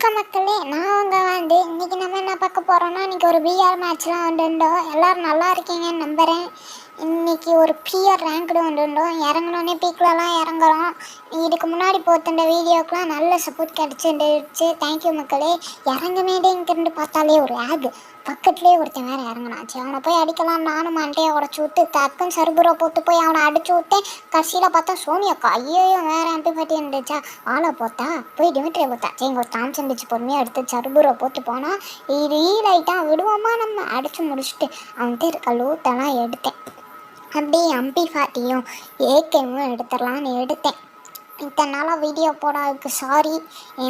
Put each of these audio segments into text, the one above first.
வணக்கம் மக்களே, நான் வந்து இன்னைக்கு நம்ம என்ன பார்க்க போறோம்னா, இன்னைக்கு ஒரு பிஆர் மேட்ச்லாம் வந்துட்டோம். எல்லாரும் நல்லா இருக்கீங்கன்னு நம்புறேன். இன்னைக்கு ஒரு பிஆர் ரேங்க்டு வந்துட்டோம். இறங்கினோடனே பீக்லலாம் இறங்குறோம். இதுக்கு முன்னாடி போத்துட்ட வீடியோக்கெலாம் நல்ல சப்போர்ட் கிடச்சிருந்துச்சு. தேங்க்யூ மக்களே. இறங்குனேடே இங்கிருந்து பார்த்தாலே ஒரு ஆகு பக்கத்துலேயே ஒருத்தன் வேறு இறங்கினாச்சு. அவனை போய் அடிக்கலாம் நானும் மண்டையை உடச்சி விட்டு டக்குன்னு சர்புரை போட்டு போய் அவனை அடிச்சு விட்டேன். கடைசியில் பார்த்தா சோனியாக்கா ஐயோ வேறு ஆம்பி பட்டி இருந்துச்சா ஆளை போத்தா போய் டிமிட்ரியை போத்தா சரி இங்கே ஒரு தாம்சன் இருந்துச்சு பொறுமையாக எடுத்து சர்புரை போட்டு போனால் ரீலைட்டாக விடுவோமா நம்ம அடித்து முடிச்சுட்டு அவன்கிட்ட இருக்க லூட்டெல்லாம் எடுத்தேன். அப்படியே அம்பி ஃபாட்டியும் ஏகேவும் எடுத்துடலான்னு எடுத்தேன். இத்தனை நாளாக வீடியோ போடாதுக்கு சாரி,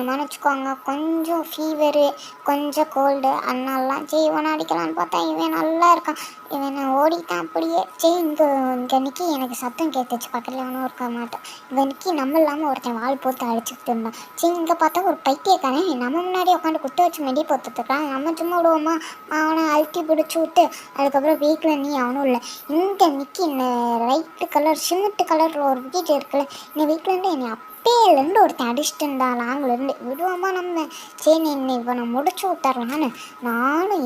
மன்னிச்சுக்கோங்க. கொஞ்சம் ஃபீவரு, கொஞ்சம் கோல்டு, அதனாலலாம் சரி இவனை அடிக்கலான்னு பார்த்தா இவன் நல்லா இருக்கான். இவனை ஓடிட்டான் அப்படியே. சரி இங்கே நிற்கி எனக்கு சத்தம் கேட்டுச்சு, பக்கத்தில் அவனும் இருக்க மாட்டேன். இவன் நிற்கி நம்ம இல்லாமல் ஒருத்தன் வால் போட்டு அடிச்சுக்கிட்டு இருந்தான். சரி இங்கே பார்த்தா ஒரு பைத்தியக்காரன் நம்ம முன்னாடி உட்காந்து குட்டு வச்சு மெடி போட்டுருக்கான். நம்ம சும்மா விடுவோமா, அவனை அழுத்தி பிடிச்சி விட்டு அதுக்கப்புறம் வீட்டில் நீ அவனும் இல்லை. இங்கே நிற்கி இந்த ரைட்டு கலர் சிமெண்ட் கலர் ஒரு வீட்டு இருக்குல்ல, இந்த வீட்டிலேருந்து என்னை அப்பேலேருந்து ஒருத்தன் அடிச்சுட்டு இருந்தா லாங்கிலேருந்து விடுவோமா நம்ம. சரி இப்போ நான் முடிச்சு விட்டுறலான்னு நானும்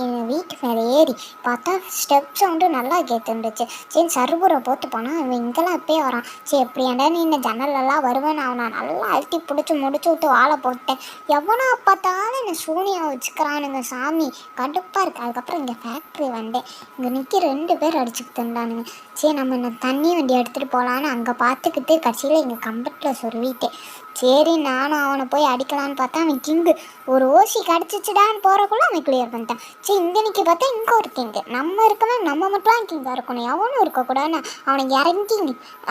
என் வீட்டு மேலே ஏறி பார்த்தா ஸ்டெப் சவுண்டு நல்லா கேட்டுருந்துச்சு. சரி சர்புரை போட்டு போனால் அவன் இங்கெல்லாம் அப்பயே வரான். சரி எப்படி ஏன்டா நீ இந்த ஜன்னலெல்லாம் வருவேன்னு அவனை நல்லா அழுத்தி பிடிச்சி முடிச்சு விட்டு வாழை போட்டேன். எவனா பார்த்தாலும் என்னை சூனியாக வச்சுக்கிறானுங்க சாமி, கடுப்பாக இருக்குது. அதுக்கப்புறம் இங்கே ஃபேக்ட்ரி வந்தேன். இங்கே நிற்கி 2 பேர் அடிச்சுக்கிட்டு இருந்தானுங்க. சரி நம்ம இந்த தண்ணி வண்டி எடுத்துகிட்டு போகலான்னு அங்கே பார்த்துக்கிட்டு கடைசியில் இங்கே கம்பெட்டில் சொருவிட்டேன். சரி நானும் அவனை போய் அடிக்கலான்னு பார்த்தா அவன் கிங்கு ஒரு ஓசி கடிச்சிச்சுடான்னு போகிறக்குள்ள அவன் கிளியர் பண்ணிட்டான். சரி இங்கே நிற்க பார்த்தா இங்கே ஒரு கிங்கு, நம்ம இருக்கணும் நம்ம மட்டும் கிங்காக இருக்கணும், எவனும் இருக்கக்கூடாதுன்னு அவனை இறங்கி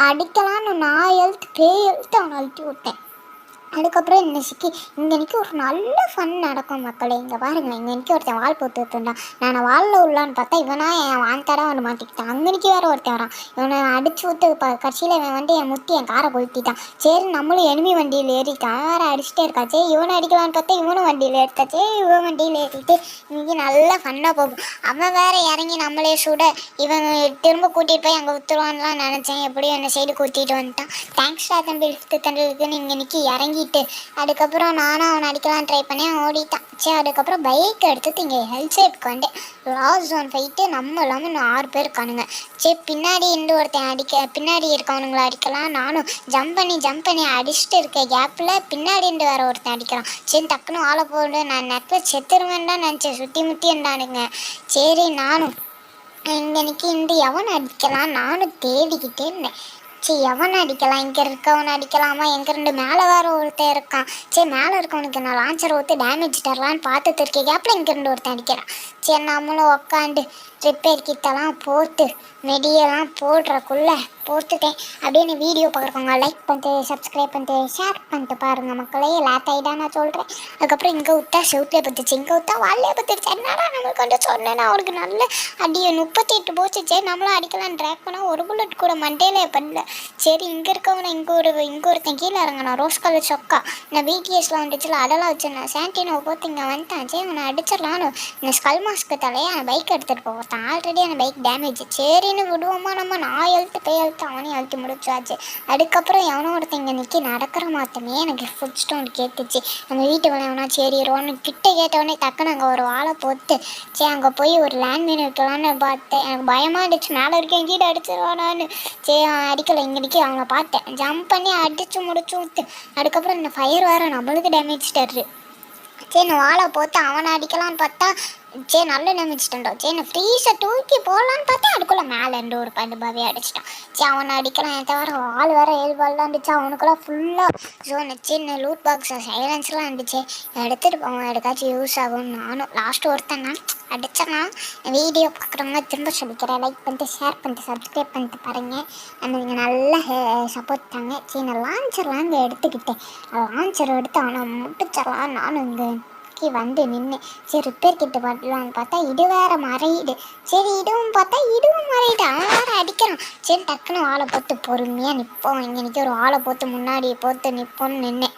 அடிக்கலான்னு நான் எழுத்து அவனை அழுத்தி விட்டேன். அதுக்கப்புறம் இங்கே நிற்க ஒரு நல்ல ஃபன் நடக்கும் மக்களே. இங்கே பாருங்கள், இங்கே நிற்க ஒருத்தன் வால் போட்டுட்டு இருந்தான். நான் வாலில் உள்ளான்னு பார்த்தா இவனா என் வான்தடா வந்து மாட்டிக்கிட்டான். அங்கே நிற்க வேறு ஒருத்தன் வரான். இவனை அடிச்சு விட்டு கட்சியில் இவன் வந்து என் முத்தி என் காரை கொளுத்திட்டான். சரி நம்மளும் எனிமி வண்டியில் ஏறிட்டான், காரை அடிச்சுட்டே இருக்கா. சரி இவனை அடிக்கலான்னு பார்த்தா இவனும் வண்டியில் ஏறிட்டா. சரி இவன் வண்டியில் ஏறிட்டு இன்றைக்கி நல்லா ஃபன்னாக போகும். அவன் வேறு இறங்கி நம்மளே சுட இவன் திரும்ப கூட்டிகிட்டு போய் அங்கே வித்துருவான்லாம் நினச்சேன். எப்படியும் என்னை சைடு கூட்டிகிட்டு வந்துட்டான். தேங்க்ஸ்டா தம்பி தண்டிக்குன்னு இங்கே நிற்கி இறங்கி அதுக்கப்புறம் நானும் அவனை அடிக்கலாம் ட்ரை பண்ணேன், ஓடிட்டான். சரி அதுக்கப்புறம் பைக் எடுத்துட்டு இங்கே ஹெல்த் சைடுக்கு வந்தேன். லாஸ்ட் ஜோன் ஃபைட்டு நம்ம இல்லாமல் 6 பேர் இருக்கானுங்க. சரி பின்னாடி இருந்து ஒருத்தன் பின்னாடி இருக்கவனுங்களை அடிக்கலாம். நானும் ஜம்ப் பண்ணி அடிச்சுட்டு இருக்க கேப்பில் பின்னாடி இருந்து வேறு ஒருத்தன் அடிக்கிறான். சரி டக்குன்னு ஆளை போட்டு நான் நெட்டில் செத்துருவேன் தான் நினச்சேன். சுற்றி முற்றி இருந்தானுங்க. சரி நானும் இங்கே நிற்கி எவனை அடிக்கலாம் நானும் தேடிக்கிட்டே இருந்தேன். சரி எவனை அடிக்கலாம், இங்கே இருக்கவனை அடிக்கலாமா, எங்கேருந்து மேலே வேறு ஒருத்தன் இருக்கான். சரி மேலே இருக்கவனுக்கு நான் லான்ச்சரை ஊற்றி டேமேஜ் தரலான்னு பார்த்துட்டு இருக்கேன் கேப்பில் இங்கேருந்து ஒருத்தன் அடிக்கிறான். சரி நம்மளும் உக்காந்து ரிப்பேர் கிட்டலாம் போட்டு மெடியெல்லாம் போடுறக்குள்ளே போட்டுட்டேன். அப்படின்னு வீடியோ பார்க்குறவங்க லைக் பண்ணிட்டு சப்ஸ்கிரைப் பண்ணிட்டு ஷேர் பண்ணிட்டு பாருங்கள் மக்களே. லேட் ஆகிட்டா நான் சொல்கிறேன். அதுக்கப்புறம் இங்கே விட்டா செவுட்லேயே பத்துச்சு, இங்கே விட்டா வால்லே பத்துச்சு. என்னடா நம்மளுக்கு வந்து சொன்னேன்னா அவனுக்கு நல்ல அடியை 38 போச்சு. சரி நம்மளும் அடிக்கலான்னு ட்ராக் பண்ணால் ஒரு புல்லட் கூட மண்டையிலே பண்ணல. சரி இங்கே இருக்கவனை இங்கே ஒருத்தன் கீழே இறங்கினா ரோஸ் கலர் சொக்கா. நான் பிடிஎஸ்லாம் வந்துச்சுல அதெல்லாம் வச்சுருந்தேன். சாண்டினோ போட்டு இங்கே வந்துட்டான். சரி அவனை அடிச்சிடலான்னு இந்த ஸ்கல் மாஸ்க்கு தலையே அந்த பைக் எடுத்துகிட்டு போட்டான். ஆல்ரெடி அந்த பைக் டேமேஜ். சரின்னு விடுவோமா நம்ம, நான் எழுத்து அவனையும் அழுத்தி முடிச்சாச்சு. அதுக்கப்புறம் எவனோ ஒருத்தன் இங்கே நிற்கி நடக்கிற மாத்தமே எனக்கு ஃபுட் ஸ்டோன் கேட்டுச்சு. நம்ம வீட்டு வேணா சரி ரோன்னு கிட்ட கேட்டவொடனே டக்குன்னு அங்கே ஒரு வாழை போட்டு சரி அங்கே போய் ஒரு லேண்ட் மீன் வைக்கலான்னு பார்த்தேன். எனக்கு பயமாக இருந்துச்சு, மேலே இருக்கேன் கீழே அடிச்சிருவானான்னு. சரி அடிக்கலை, இங்கே நிற்கி அவனை பார்த்தேன், ஜம்ப் பண்ணி அடித்து முடிச்சு விட்டு அதுக்கப்புறம் இந்த ஃபயர் வேறு நம்மளுக்கு டேமேஜ் தருது. சரி நான் வாழை போட்டு அவனை அடிக்கலான்னு பார்த்தா சரி நல்ல டேமேஜ்ட்டோம். சரி நான் ஃப்ரீஸை தூக்கி போடலான்னு பார்த்தா அதுக்குள்ளே மேலே இருந்து ஒரு பண்டுபாவே அடிச்சிட்டான். சரி அவனை அடிக்கலாம். என் தவிர ஆள் வேறு 7 பால் தான் இருந்துச்சு. அவனுக்குலாம் ஃபுல்லாக ஜோன் சின்ன லூட் பாக்ஸை சைலன்ஸ்லாம் இருந்துச்சு. எடுத்துகிட்டு போவான், எடுக்காச்சும் யூஸ் ஆகும்னு நானும் லாஸ்ட்டு ஒருத்தன் நான் அடித்தேன்னா. வீடியோ பார்க்குறவங்க திரும்ப சொல்லிக்கிறேன், லைக் பண்ணிட்டு ஷேர் பண்ணிட்டு சப்ஸ்கிரைப் பண்ணிட்டு பாருங்கள். நம்ம இங்கே நல்லா சப்போர்ட் தாங்க. சரி நான் லான்ச்சர்லாம் இங்கே எடுத்துக்கிட்டேன். லான்ச்சர் எடுத்து அவனை முடிச்சிடலாம் நானும் இங்கே வந்து நின்று சரி ரிப்பேர் கிட்ட பண்ணலான்னு பார்த்தா இது வேறு மறையுது. சரி இதுவும் பார்த்தா இதுவும் மறையுது. அவன் வேறு அடிக்கிறான். சரி டக்குன்னு வாழை போட்டு பொறுமையாக நிற்போம். இங்கே நிற்க ஒரு வாழை போட்டு முன்னாடி போட்டு நிற்போன்னு நின்னேன்.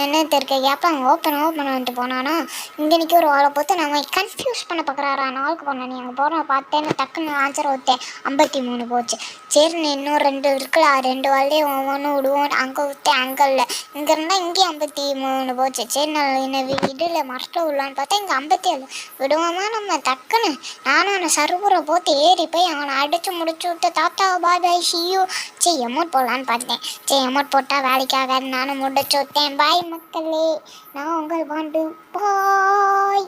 என்ன இருக்க கேப்ப அவன் ஓப்பன் வந்துட்டு போனானா இங்கே நிற்க ஒரு வாழை போட்டு நம்ம கன்ஃபியூஸ் பண்ண பார்க்குறாரா. நாளுக்கு போனேன் நீ அங்கே போகிற பார்த்தேன்னு டக்குன்னு ஆன்சர் ஊற்றேன். 53 போச்சு. சரி நீ இன்னும் 2 இருக்குல்ல, 2 வாழையே ஒவ்வொன்றும் விடுவோம். அங்கே விட்டேன், அங்கே இல்லை இங்கே இருந்தால் இங்கேயும் 53 போச்சு. சரி நான் என்ன வீடில் மரத்தில் விடலான்னு பார்த்தா இங்கே 57. விடுவோமா நம்ம டக்குன்னு? நானும் அவனை சருபுரை போட்டு ஏறி போய் அவனை அடித்து முடிச்சு விட்டு தாத்தா பாய் பாய் ஷியூ சரி எமௌண்ட் போடலான்னு பார்த்தேன். சரி எமௌண்ட் போட்டால் வேலைக்காக நானும் முடிச்சு விட்டேன். பாய் மக்களே, நான் உங்கள் பாண்டு பாய்.